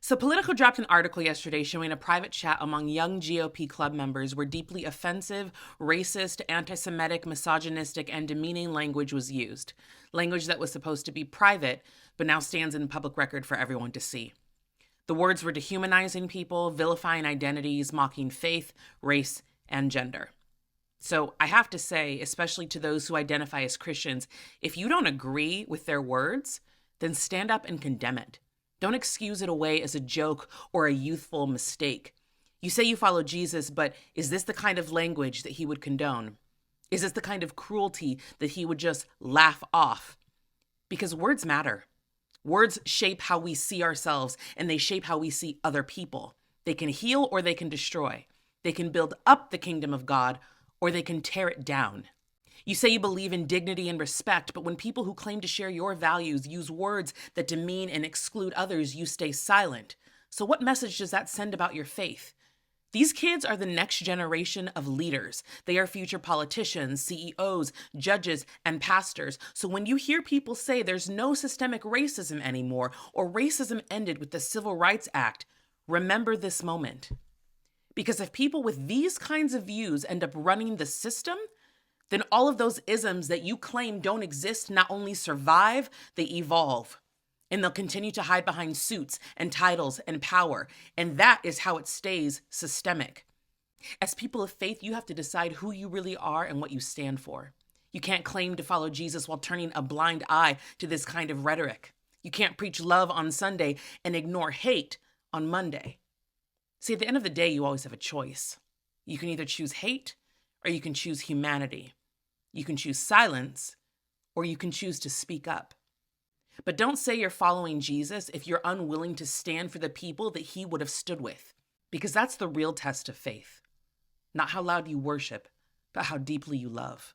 So, Politico dropped an article yesterday showing a private chat among young GOP club members where deeply offensive, racist, anti Semitic, misogynistic, and demeaning language was used. Language that was supposed to be private, but now stands in public record for everyone to see. The words were dehumanizing people, vilifying identities, mocking faith, race, and gender. So, I have to say, especially to those who identify as Christians, if you don't agree with their words, then stand up and condemn it. Don't excuse it away as a joke or a youthful mistake. You say you follow Jesus, but is this the kind of language that he would condone? Is this the kind of cruelty that he would just laugh off? Because words matter. Words shape how we see ourselves, and they shape how we see other people. They can heal or they can destroy. They can build up the kingdom of God or they can tear it down. You say you believe in dignity and respect, but when people who claim to share your values use words that demean and exclude others, you stay silent. So, what message does that send about your faith? These kids are the next generation of leaders. They are future politicians, CEOs, judges, and pastors. So, when you hear people say there's no systemic racism anymore or racism ended with the Civil Rights Act, remember this moment. Because if people with these kinds of views end up running the system, then all of those isms that you claim don't exist not only survive, they evolve. And they'll continue to hide behind suits and titles and power. And that is how it stays systemic. As people of faith, you have to decide who you really are and what you stand for. You can't claim to follow Jesus while turning a blind eye to this kind of rhetoric. You can't preach love on Sunday and ignore hate on Monday. See, at the end of the day, you always have a choice. You can either choose hate or you can choose humanity. You can choose silence, or you can choose to speak up. But don't say you're following Jesus if you're unwilling to stand for the people that he would have stood with, because that's the real test of faith. Not how loud you worship, but how deeply you love.